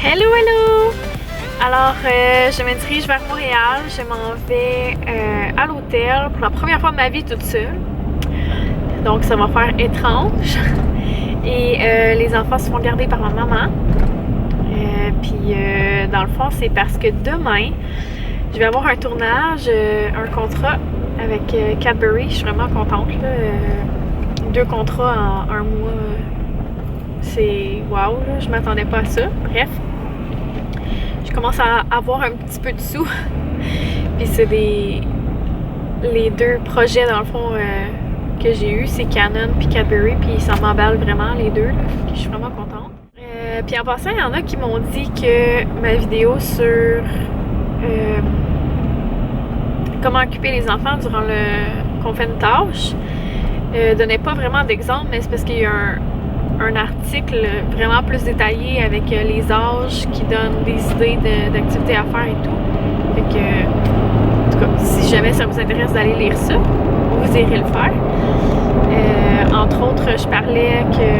Hello, hello! Alors, je me dirige vers Montréal. Je m'en vais à l'hôtel pour la première fois de ma vie toute seule. Donc, ça va faire étrange. Et les enfants se font garder par ma maman. Puis, dans le fond, c'est parce que demain, je vais avoir un tournage, un contrat avec Cadbury. Je suis vraiment contente. Là. 2 contrats en 1 mois. C'est wow, là. Je m'attendais pas à ça. Bref. Je commence à avoir un petit peu de sous. Puis c'est les 2 projets dans le fond que j'ai eu, c'est Canon puis Cadbury, puis ça m'emballe vraiment les 2 là. Puis je suis vraiment contente. Puis en passant, il y en a qui m'ont dit que ma vidéo sur comment occuper les enfants durant qu'on fait une tâche donnait pas vraiment d'exemple, mais c'est parce qu'il y a un article vraiment plus détaillé avec les âges qui donne des idées d'activités à faire et tout. Fait que, en tout cas, si jamais ça vous intéresse d'aller lire ça, vous irez le faire. Entre autres, je parlais que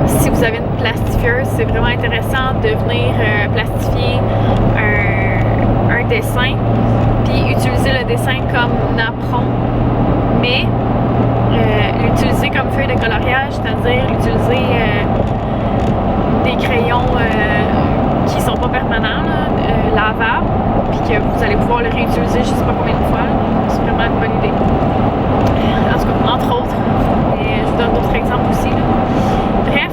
si vous avez une plastifieuse, c'est vraiment intéressant de venir plastifier un dessin, puis utiliser le dessin comme napperon, mais l'utiliser comme feuille de coloriage, c'est-à-dire utiliser des crayons qui sont pas permanents, lavables, puis que vous allez pouvoir le réutiliser je sais pas combien de fois. C'est vraiment une bonne idée. En tout cas, entre autres. Et je vous donne d'autres exemples aussi. Là. Bref,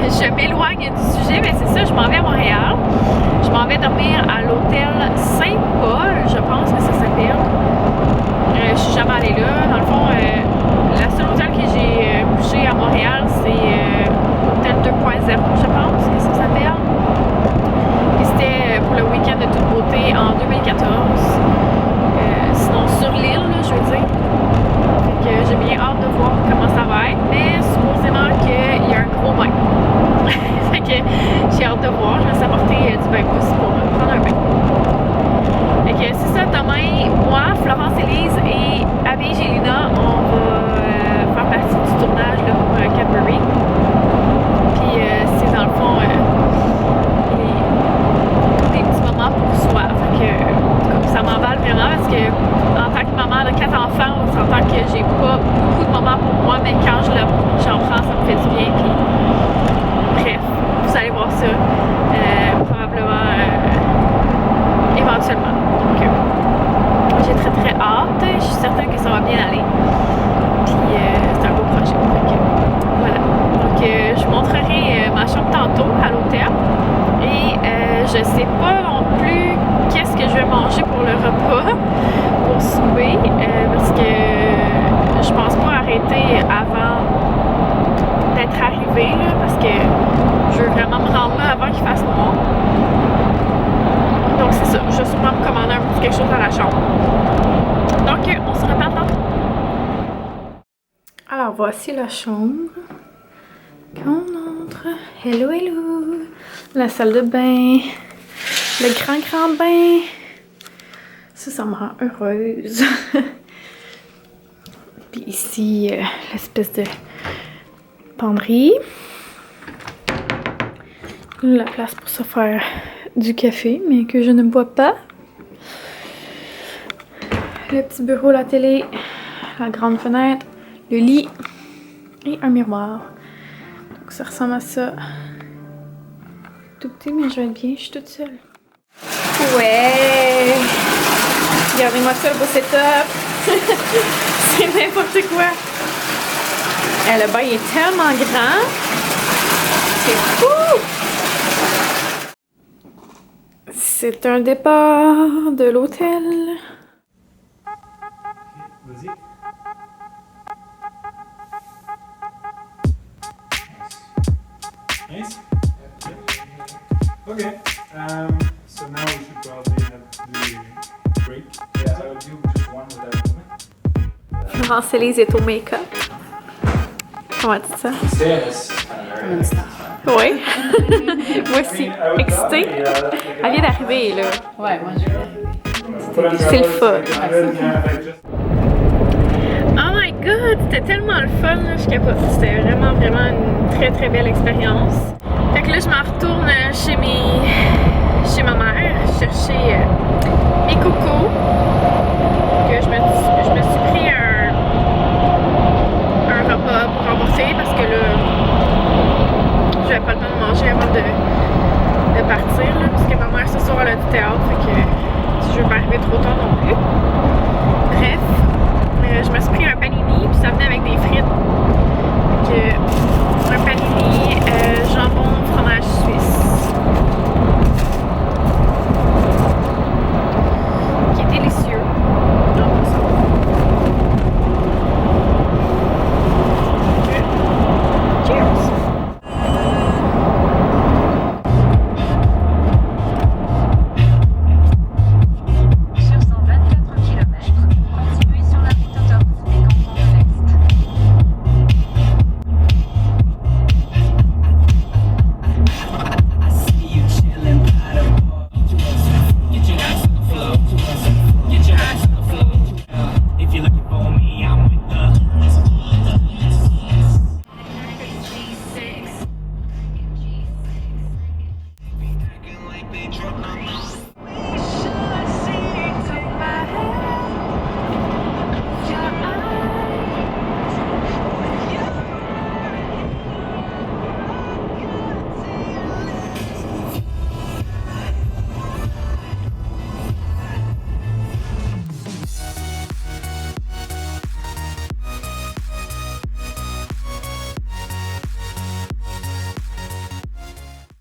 je m'éloigne du sujet, mais c'est ça, je m'en vais à Montréal. Je m'en vais dormir à l'hôtel Saint-Paul, je pense que ça s'appelle. Je suis jamais allée là. Dans le fond, la seule hôtel que j'ai bougé à Montréal, c'est Hôtel 2.0, je pense que ça s'appelle. Et c'était pour le week-end de toute beauté en 2014. Sinon, sur l'île, je veux dire. Fait que j'ai bien hâte de voir comment ça va être, mais supposément qu'il y a un gros bain. Fait que j'ai hâte de voir. Je vais s'apporter du bain mousse pour prendre un bain. Fait que c'est ça, demain, moi, Florence-Élise et Abby-Gélina, on va faire partie du tournage là, pour Cadbury. Puis c'est dans le fond des petits moments pour soi. Fait que comme ça m'emballe vraiment parce que en tant que maman de 4 enfants, on s'entend que j'ai pas beaucoup de moments pour moi, mais quand j'en prends, ça me fait du bien. Puis bref, vous allez voir ça probablement éventuellement. Donc j'ai très très hâte. Je suis certaine que ça va bien aller. Puis c'est un beau projet. Donc, voilà. Donc je vous montrerai ma chambre tantôt à l'hôtel. Et je sais pas non plus qu'est-ce que je vais manger pour le repas, pour souper, parce que je pense pas arrêter avant d'être arrivée, là, parce que je veux vraiment me rendre là avant qu'il fasse noir. Donc c'est ça, je vais sûrement me commander un petit quelque chose à la chambre. Donc on se reparle tantôt. Alors voici la chambre. Quand on entre, hello hello, la salle de bain, le grand bain. Ça me rend heureuse. Puis ici, l'espèce de penderie. La place pour se faire du café, mais que je ne bois pas. Le petit bureau, la télé, la grande fenêtre, le lit et un miroir. Donc ça ressemble à ça. Tout petit, mais je vais être bien, je suis toute seule. Ouais! Regardez-moi ça, le beau setup! C'est n'importe quoi! Le bain est tellement grand! C'est fou! C'est un départ de l'hôtel. Vas-y. Nice. Okay. So now we should probably have the break. Yeah, I would do just one without movement. Florence-Élise est au make-up. Comment tu dis ça? This kind of Oui. Moi aussi, excitée. Elle vient d'arriver, là. Ouais, moi je vais. C'est le fun. Oh my god, c'était tellement le fun, là, je capote. C'était vraiment une très très belle expérience. Fait que là, je m'en retourne chez ma mère chercher mes cocos. Que je me suis pris un